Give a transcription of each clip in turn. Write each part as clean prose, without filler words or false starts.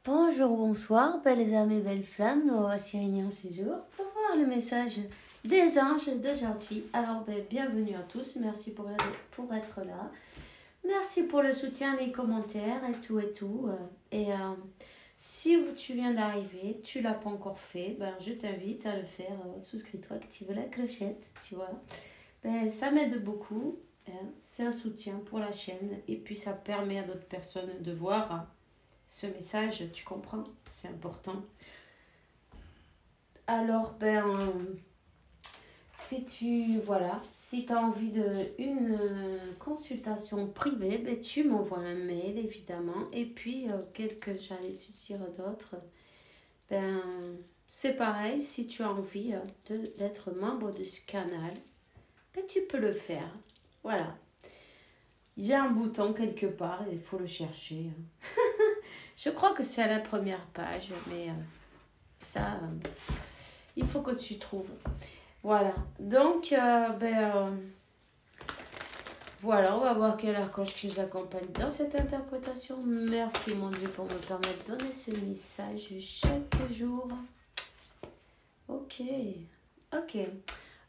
Bonjour, bonsoir, belles âmes et belles flammes, nous voici réunis en ce jour pour voir le message des anges d'aujourd'hui. Alors, bienvenue à tous, merci pour être là. Merci pour le soutien, les commentaires et tout et tout. Si tu viens d'arriver, tu l'as pas encore fait, je t'invite à le faire. Souscris-toi, active la clochette, tu vois. Ça m'aide beaucoup, hein. C'est un soutien pour la chaîne et puis ça permet à d'autres personnes de voir ce message, tu comprends, c'est important. Alors, si tu as envie d'une consultation privée, tu m'envoies un mail, évidemment. Et puis, qu'est-ce que j'allais te dire d'autre? C'est pareil, si tu as envie d'être membre de ce canal, tu peux le faire. Voilà. Il y a un bouton quelque part, il faut le chercher. Je crois que c'est à la première page, mais il faut que tu trouves. Voilà. Donc, voilà, on va voir quel archange qui nous accompagne dans cette interprétation. Merci, mon Dieu, pour me permettre de donner ce message chaque jour. Ok.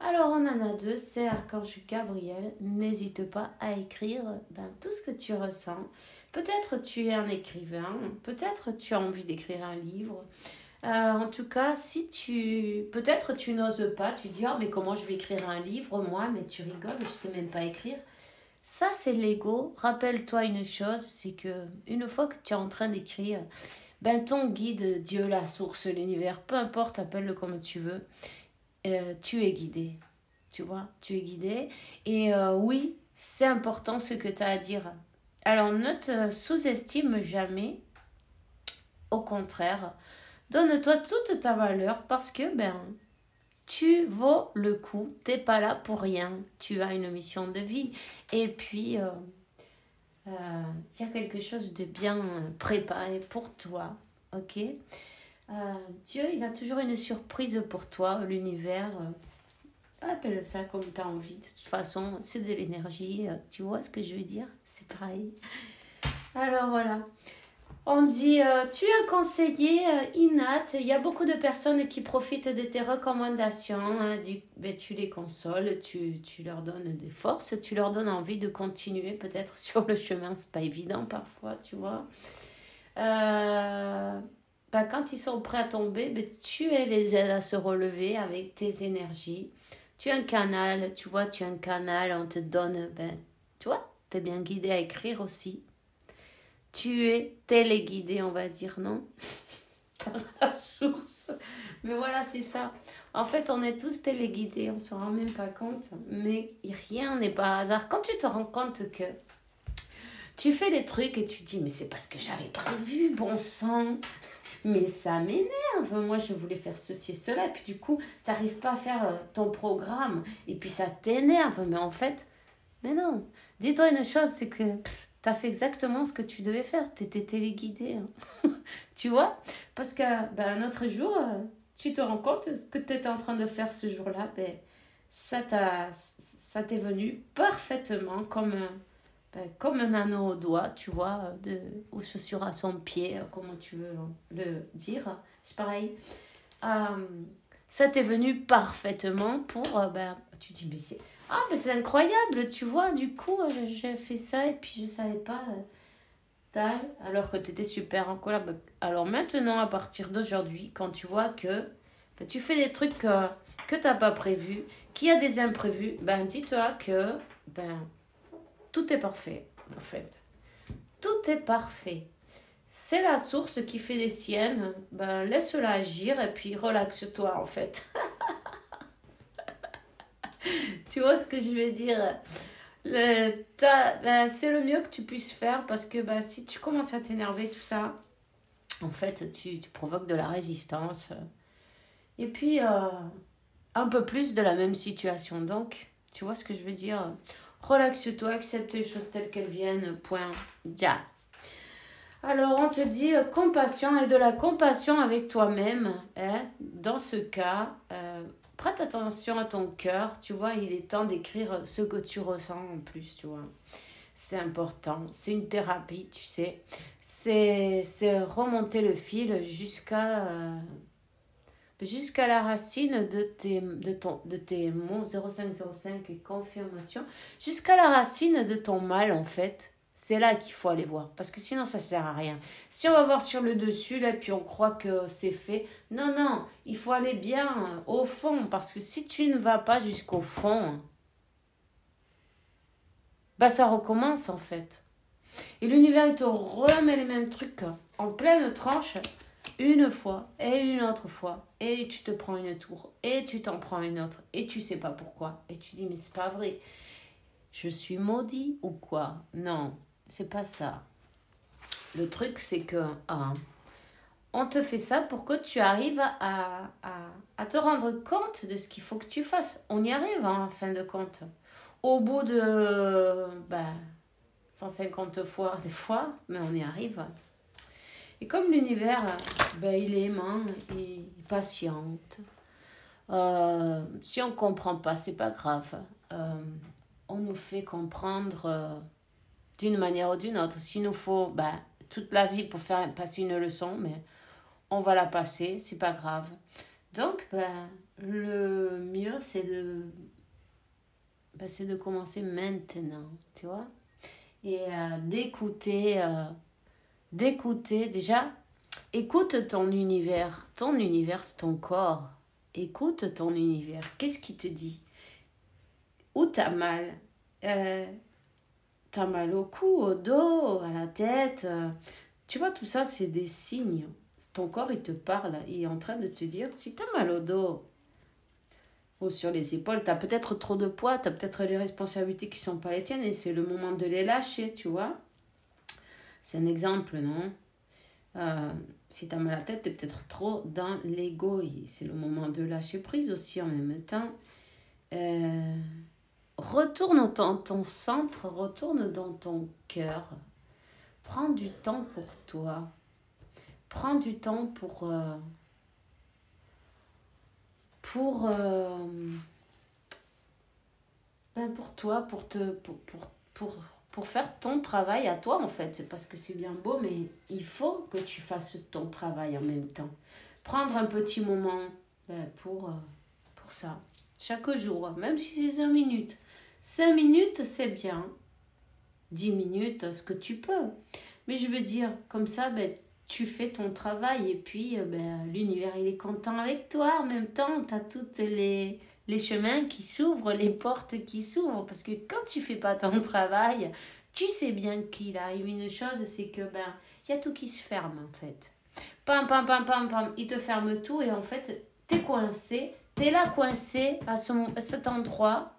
Alors, on en a deux. C'est Archange Gabriel. N'hésite pas à écrire tout ce que tu ressens. Peut-être tu es un écrivain, peut-être tu as envie d'écrire un livre. En tout cas, peut-être tu n'oses pas, tu dis « Oh, mais comment je vais écrire un livre, moi ?» Mais tu rigoles, je ne sais même pas écrire. Ça, c'est l'ego. Rappelle-toi une chose, c'est que une fois que tu es en train d'écrire, ton guide, Dieu, la source, l'univers, peu importe, appelle-le comme tu veux, tu es guidé. Tu vois, tu es guidé. Et oui, c'est important ce que tu as à dire. Alors, ne te sous-estime jamais. Au contraire, donne-toi toute ta valeur parce que, tu vaux le coup. Tu n'es pas là pour rien. Tu as une mission de vie. Et puis, y a quelque chose de bien préparé pour toi. Ok? Dieu, il a toujours une surprise pour toi, l'univers. Appelle ça comme tu as envie. De toute façon, c'est de l'énergie. Tu vois ce que je veux dire? C'est pareil. Alors voilà. On dit, tu es un conseiller inate. Il y a beaucoup de personnes qui profitent de tes recommandations. Tu les consoles, tu leur donnes des forces, tu leur donnes envie de continuer peut-être sur le chemin. C'est pas évident parfois, tu vois. Quand ils sont prêts à tomber, tu les aides à se relever avec tes énergies. Tu as un canal, tu vois, on te donne, tu vois, tu es bien guidé à écrire aussi. Tu es téléguidé, on va dire, non? Par la source. Mais voilà, c'est ça. En fait, on est tous téléguidés, on ne s'en rend même pas compte. Mais rien n'est par hasard. Quand tu te rends compte que tu fais des trucs et tu te dis, mais c'est parce que j'avais prévu, bon sang. Mais ça m'énerve. Moi, je voulais faire ceci et cela. Et puis, du coup, tu n'arrives pas à faire ton programme. Et puis, ça t'énerve. Mais en fait, mais non. Dis-toi une chose, c'est que tu as fait exactement ce que tu devais faire. Tu étais téléguidé. Hein. Tu vois? Parce qu'un autre jour, tu te rends compte ce que tu étais en train de faire ce jour-là. Ça t'est venu parfaitement comme un anneau au doigt, tu vois, ou chaussure à son pied, comment tu veux le dire. C'est pareil. Ça t'est venu parfaitement pour... tu te dis, mais c'est incroyable, tu vois, du coup, j'ai fait ça et puis je savais pas, alors que tu étais super en colère. Alors maintenant, à partir d'aujourd'hui, quand tu vois que tu fais des trucs que tu n'as pas prévus, qu'il y a des imprévus, dis-toi que tout est parfait, en fait. Tout est parfait. C'est la source qui fait des siennes. Laisse-la agir et puis relaxe-toi, en fait. Tu vois ce que je veux dire? C'est le mieux que tu puisses faire parce que si tu commences à t'énerver, tout ça, en fait, tu provoques de la résistance. Et puis, un peu plus de la même situation. Donc, tu vois ce que je veux dire? Relaxe-toi, accepte les choses telles qu'elles viennent, point. Ja. Alors, on te dit compassion et de la compassion avec toi-même. Dans ce cas, prête attention à ton cœur. Tu vois, il est temps d'écrire ce que tu ressens en plus, tu vois. C'est important. C'est une thérapie, tu sais. C'est remonter le fil jusqu'à la racine de tes mots 0505 et confirmation, jusqu'à la racine de ton mal en fait. C'est là qu'il faut aller voir, parce que sinon ça sert à rien. Si on va voir sur le dessus, là, puis on croit que c'est fait, non, non, il faut aller bien au fond, parce que si tu ne vas pas jusqu'au fond, bah ça recommence en fait. Et l'univers, il te remet les mêmes trucs en pleine tranche, une fois, et une autre fois, et tu te prends une tour, et tu t'en prends une autre, et tu sais pas pourquoi, et tu dis, mais c'est pas vrai, je suis maudit ou quoi? Non, c'est pas ça. Le truc, c'est que on te fait ça pour que tu arrives à te rendre compte de ce qu'il faut que tu fasses. On y arrive, en fin de compte. Au bout de 150 fois, des fois, mais on y arrive. Et comme l'univers, il est aimant, il patiente. Si on ne comprend pas, c'est pas grave. On nous fait comprendre d'une manière ou d'une autre. S'il nous faut toute la vie pour faire passer une leçon, mais on va la passer, c'est pas grave. Donc, le mieux, c'est de commencer maintenant, tu vois. Et d'écouter déjà. Écoute ton univers. Ton univers, c'est ton corps. Écoute ton univers. Qu'est-ce qui te dit? Où t'as mal? T'as mal au cou, au dos, à la tête. Tu vois, tout ça, c'est des signes. Ton corps, il te parle. Il est en train de te dire, si t'as mal au dos ou sur les épaules, t'as peut-être trop de poids, t'as peut-être des responsabilités qui sont pas les tiennes et c'est le moment de les lâcher, tu vois. C'est un exemple, non? Si t'as mal à la tête, t'es peut-être trop dans l'ego. C'est le moment de lâcher prise aussi en même temps. Retourne dans ton centre, retourne dans ton cœur. Prends du temps pour toi. Prends du temps pour toi, pour faire ton travail à toi en fait. C'est parce que c'est bien beau, mais il faut que tu fasses ton travail en même temps. Prendre un petit moment pour ça. Chaque jour, même si c'est 5 minutes. 5 minutes, c'est bien. 10 minutes, ce que tu peux. Mais je veux dire, comme ça, tu fais ton travail et puis l'univers, il est content avec toi. En même temps, tu as toutes les chemins qui s'ouvrent, les portes qui s'ouvrent. Parce que quand tu fais pas ton travail, tu sais bien qu'il arrive une chose, c'est que y a tout qui se ferme en fait. Pam, pam, pam, pam, pam, il te ferme tout et en fait, t'es coincé. T'es là coincé à cet endroit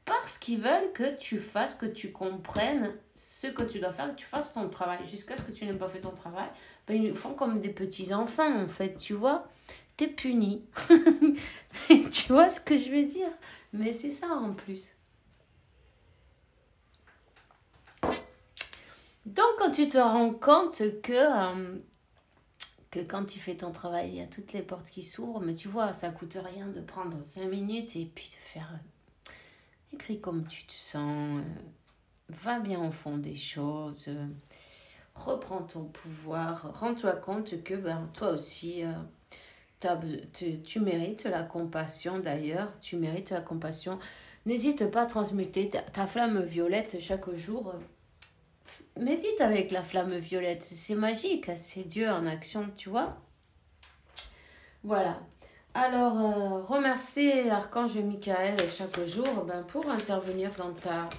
parce qu'ils veulent que tu fasses, que tu comprennes ce que tu dois faire, que tu fasses ton travail. Jusqu'à ce que tu n'aies pas fait ton travail, ils font comme des petits enfants en fait, tu vois. T'es puni. Tu vois ce que je veux dire? Mais c'est ça en plus. Donc quand tu te rends compte que quand tu fais ton travail, il y a toutes les portes qui s'ouvrent, mais tu vois, ça coûte rien de prendre 5 minutes et puis de faire... écris comme tu te sens, va bien au fond des choses, reprends ton pouvoir, rends-toi compte que toi aussi, tu mérites la compassion d'ailleurs, tu mérites la compassion. N'hésite pas à transmuter ta flamme violette chaque jour. Médite avec la flamme violette, c'est magique, c'est Dieu en action, tu vois. Voilà. Alors, remercie Archange Michael chaque jour pour intervenir dans ta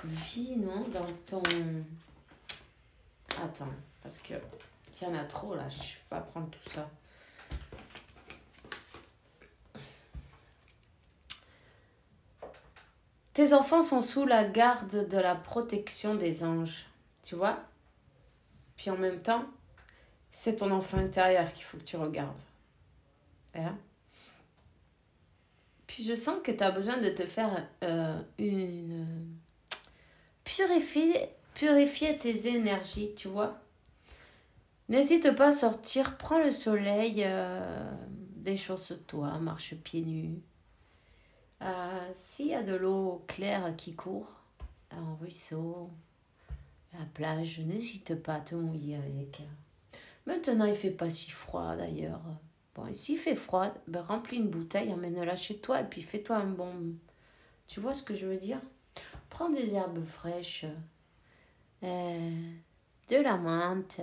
vie, non? Dans ton... Attends, parce que il y en a trop là, je ne vais pas prendre tout ça. Tes enfants sont sous la garde de la protection des anges, tu vois? Puis en même temps, c'est ton enfant intérieur qu'il faut que tu regardes. Hein? Puis je sens que tu as besoin de te faire purifier tes énergies, tu vois. N'hésite pas à sortir, prends le soleil, déchausse-toi, marche pieds nus. S'il y a de l'eau claire qui court, un ruisseau, La plage, n'hésite pas à te mouiller avec. Maintenant, il fait pas si froid d'ailleurs. Bon, et s'il fait froid, ben, remplis une bouteille, amène-la chez toi et puis fais-toi un bon... Tu vois ce que je veux dire? Prends des herbes fraîches, de la menthe,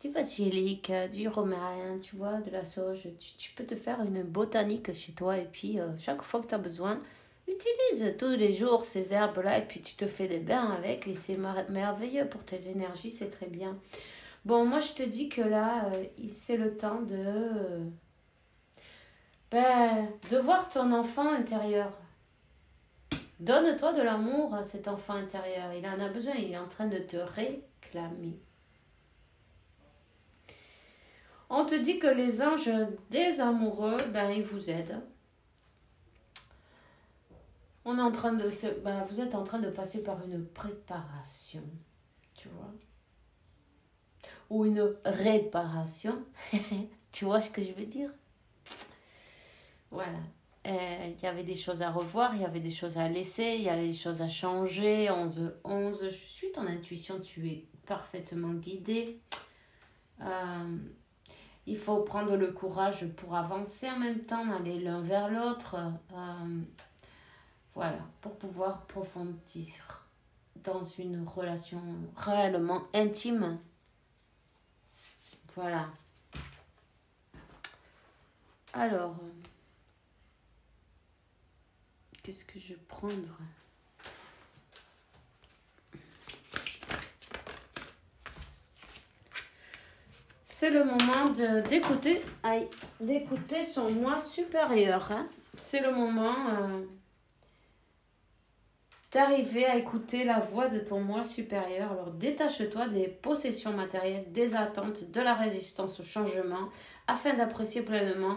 du basilic, du romarin, tu vois, de la sauge. Tu peux te faire une botanique chez toi et puis chaque fois que tu as besoin, utilise tous les jours ces herbes-là et puis tu te fais des bains avec et c'est merveilleux pour tes énergies, c'est très bien. Bon, moi je te dis que là, c'est le temps de voir ton enfant intérieur. Donne-toi de l'amour à cet enfant intérieur. Il en a besoin, il est en train de te réclamer. On te dit que les anges des amoureux, ben, ils vous aident. On est en train de vous êtes en train de passer par une préparation, tu vois. Ou une réparation. Tu vois ce que je veux dire? Voilà. Il y avait des choses à revoir, il y avait des choses à laisser, il y avait des choses à changer. 11, je suis ton intuition, tu es parfaitement guidée. Il faut prendre le courage pour avancer en même temps, aller l'un vers l'autre. Voilà, pour pouvoir approfondir dans une relation réellement intime. Voilà. Alors, qu'est-ce que je vais prendre? C'est le moment d'écouter son moi supérieur. Hein. C'est le moment d'arriver à écouter la voix de ton moi supérieur. Alors détache-toi des possessions matérielles, des attentes, de la résistance au changement, afin d'apprécier pleinement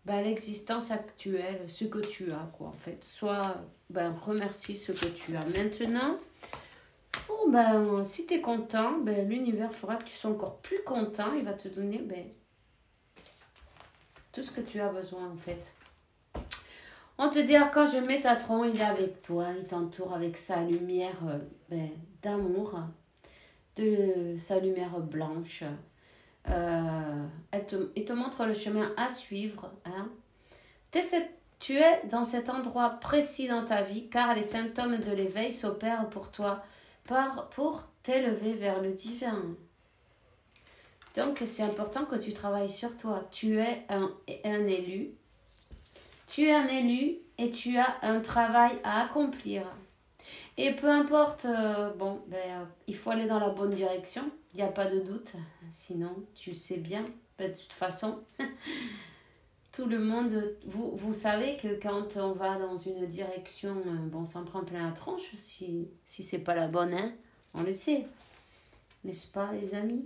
l'existence actuelle, ce que tu as, quoi, en fait. Soit remercie ce que tu as maintenant. Si tu es content, l'univers fera que tu sois encore plus content. Il va te donner tout ce que tu as besoin, en fait. On te dit, quand je Métatron, il est avec toi. Il t'entoure avec sa lumière d'amour, sa lumière blanche. Il te montre le chemin à suivre. Hein. Tu es dans cet endroit précis dans ta vie car les symptômes de l'éveil s'opèrent pour toi pour t'élever vers le divin. Donc c'est important que tu travailles sur toi. Tu es un élu. Tu es un élu et tu as un travail à accomplir. Et peu importe, il faut aller dans la bonne direction. Il n'y a pas de doute. Sinon, tu sais bien, de toute façon, tout le monde, vous savez que quand on va dans une direction, on s'en prend plein la tronche. Si c'est pas la bonne, hein, on le sait. N'est-ce pas, les amis?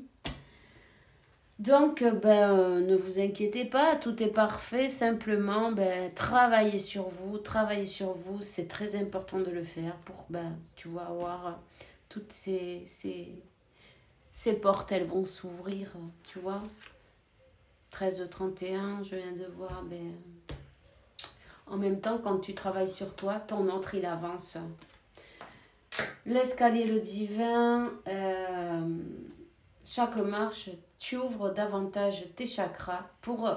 Donc, ne vous inquiétez pas, tout est parfait. Simplement, travaillez sur vous. Travaillez sur vous, c'est très important de le faire pour, tu vas avoir toutes ces portes, elles vont s'ouvrir, tu vois. 13h31, je viens de voir, en même temps, quand tu travailles sur toi, ton autre, il avance. L'escalier, le divin, chaque marche, tu ouvres davantage tes chakras pour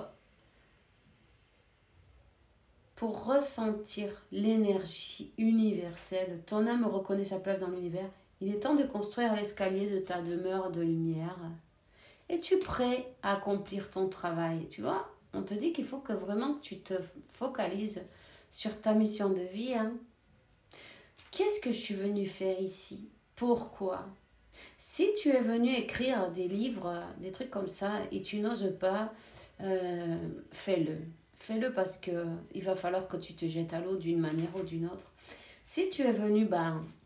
ressentir l'énergie universelle. Ton âme reconnaît sa place dans l'univers. Il est temps de construire l'escalier de ta demeure de lumière. Es-tu prêt à accomplir ton travail? Tu vois, on te dit qu'il faut que vraiment tu te focalises sur ta mission de vie. Hein. Qu'est-ce que je suis venue faire ici? Pourquoi? Si tu es venu écrire des livres, des trucs comme ça, et tu n'oses pas, fais-le. Fais-le parce qu'il va falloir que tu te jettes à l'eau d'une manière ou d'une autre. Si tu es venu,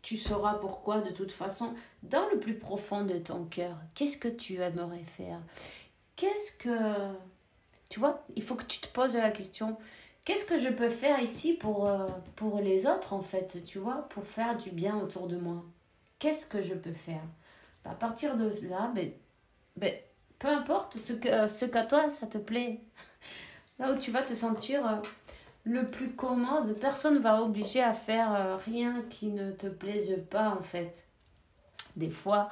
tu sauras pourquoi de toute façon, dans le plus profond de ton cœur. Qu'est-ce que tu aimerais faire? Tu vois, il faut que tu te poses la question. Qu'est-ce que je peux faire ici pour les autres, en fait, tu vois, pour faire du bien autour de moi? Qu'est-ce que je peux faire? À partir de là, peu importe ce qu'à toi, ça te plaît. Là où tu vas te sentir le plus commode, personne ne va obliger à faire rien qui ne te plaise pas, en fait. Des fois,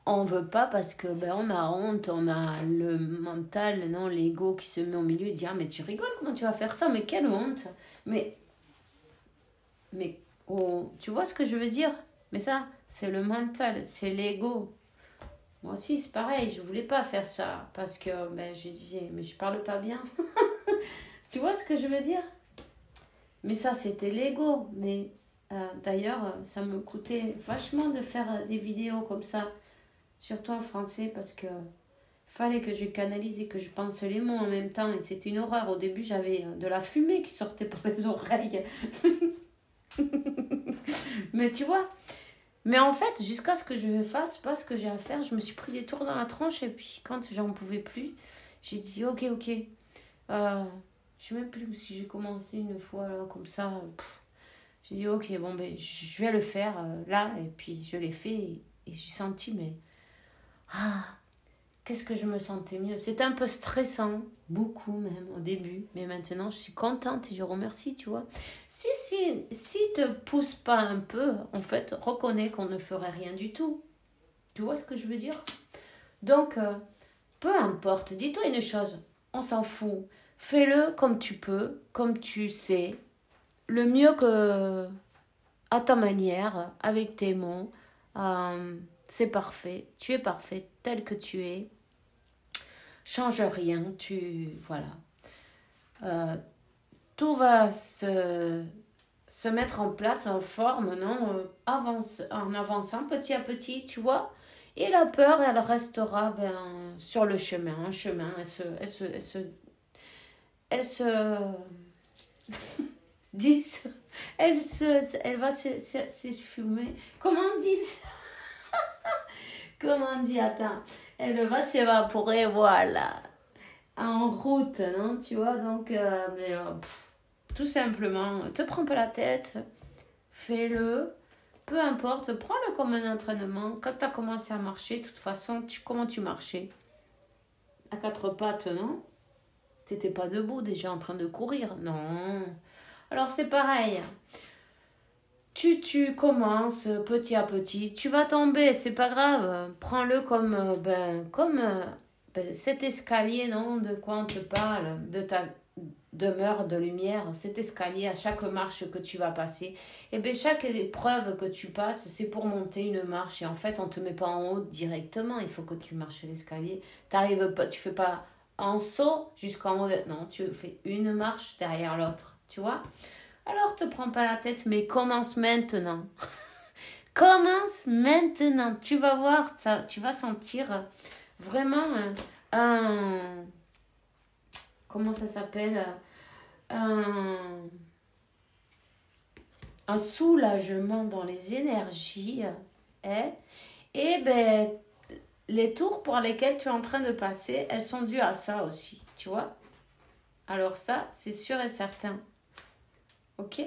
on veut pas parce que ben, on a honte, on a le mental, non, l'ego qui se met au milieu et dit ah mais tu rigoles, comment tu vas faire ça? Mais quelle honte! Mais oh, tu vois ce que je veux dire? Mais ça, c'est le mental, c'est l'ego. Moi aussi, c'est pareil, je voulais pas faire ça parce que ben, je disais mais je parle pas bien. Tu vois ce que je veux dire? Mais ça, c'était l'ego. Mais d'ailleurs, ça me coûtait vachement de faire des vidéos comme ça, surtout en français, parce que fallait que je canalise et que je pense les mots en même temps. Et c'était une horreur. Au début, j'avais de la fumée qui sortait par les oreilles. Mais tu vois, mais en fait, jusqu'à ce que je fasse pas ce que j'ai à faire, je me suis pris des tours dans la tronche. Et puis, quand j'en pouvais plus, j'ai dit ok. Je sais même plus si j'ai commencé une fois là, comme ça. J'ai dit ok, bon, ben, je vais le faire là. Et puis, je l'ai fait et j'ai senti, mais qu'est-ce que je me sentais mieux. C'était un peu stressant, beaucoup même au début. Mais maintenant, je suis contente et je remercie, tu vois. Si te pousse pas un peu, en fait, reconnais qu'on ne ferait rien du tout. Tu vois ce que je veux dire? Donc, peu importe, dis-toi une chose, on s'en fout. Fais-le comme tu peux, comme tu sais, le mieux que à ta manière, avec tes mots. C'est parfait, tu es parfait tel que tu es. Change rien, voilà. Tout va se mettre en place, en forme, non? En avançant petit à petit, tu vois? Et la peur, elle restera sur le chemin. Un chemin, elle elle va s'esfumer. Comment on dit ça? Comment on dit? Attends. Elle va s'évaporer, voilà. En route, non? Tu vois, donc, tout simplement, te prends pas la tête. Fais-le. Peu importe, prends-le comme un entraînement. Quand tu as commencé à marcher, de toute façon, comment tu marchais? À quatre pattes, non? T'étais pas debout déjà en train de courir, non. Alors c'est pareil. Tu commences petit à petit. Tu vas tomber, c'est pas grave. Prends-le comme cet escalier, non? De quoi on te parle? De ta demeure de lumière, cet escalier, à chaque marche que tu vas passer. Et bien chaque épreuve que tu passes, c'est pour monter une marche. Et en fait, on te met pas en haut directement. Il faut que tu marches l'escalier. T'arrives pas, tu fais pas en saut jusqu'en haut. Non, tu fais une marche derrière l'autre. Tu vois? Alors, te prends pas la tête, mais commence maintenant. Commence maintenant. Tu vas voir, ça, tu vas sentir vraiment comment ça s'appelle? Un soulagement dans les énergies. Et ben, les tours pour lesquels tu es en train de passer, elles sont dues à ça aussi, tu vois? Alors ça, c'est sûr et certain. Ok?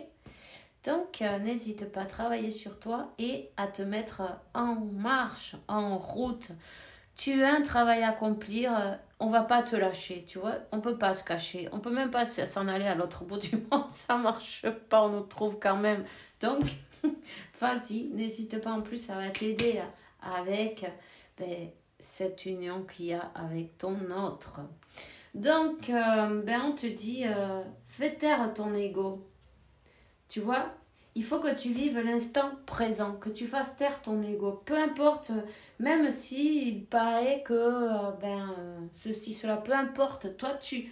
Donc, n'hésite pas à travailler sur toi et à te mettre en marche, en route. Tu as un travail à accomplir, on va pas te lâcher, tu vois. On peut pas se cacher, on peut même pas s'en aller à l'autre bout du monde, ça marche pas, on nous trouve quand même. Donc, vas-y, n'hésite pas en plus, ça va t'aider avec cette union qu'il y a avec ton autre. Donc, on te dit, fais taire ton ego. Tu vois, il faut que tu vives l'instant présent, que tu fasses taire ton ego. Peu importe, même si il paraît que ceci, cela, peu importe. Toi, tu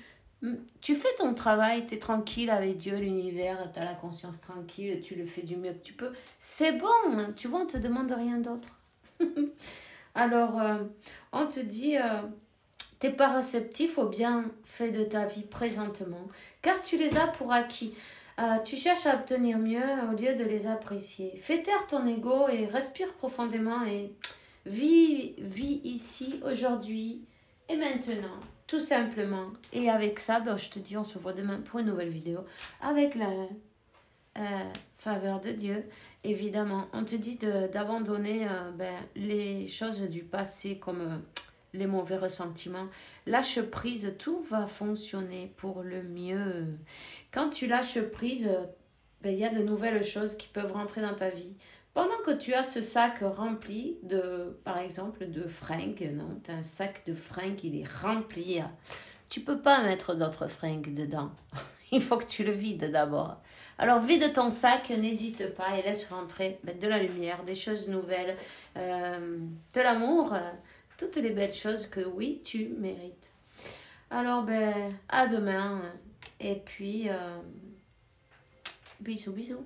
fais ton travail, tu es tranquille avec Dieu, l'univers, tu as la conscience tranquille, tu le fais du mieux que tu peux. C'est bon, hein, tu vois, on ne te demande rien d'autre. Alors, on te dit, t'es pas réceptif au bienfait de ta vie présentement, car tu les as pour acquis. Tu cherches à obtenir mieux au lieu de les apprécier. Fais taire ton ego et respire profondément et vis ici, aujourd'hui et maintenant, tout simplement. Et avec ça, je te dis, on se voit demain pour une nouvelle vidéo avec la faveur de Dieu. Évidemment, on te dit d'abandonner les choses du passé comme les mauvais ressentiments. Lâche prise, tout va fonctionner pour le mieux. Quand tu lâches prise, il y a de nouvelles choses qui peuvent rentrer dans ta vie. Pendant que tu as ce sac rempli de, par exemple, de fringues, non, tu as un sac de fringues, il est rempli. Tu peux pas mettre d'autres fringues dedans. Il faut que tu le vides d'abord. Alors vide ton sac, n'hésite pas et laisse rentrer de la lumière, des choses nouvelles, de l'amour, toutes les belles choses que oui, tu mérites. Alors à demain et puis bisous bisous.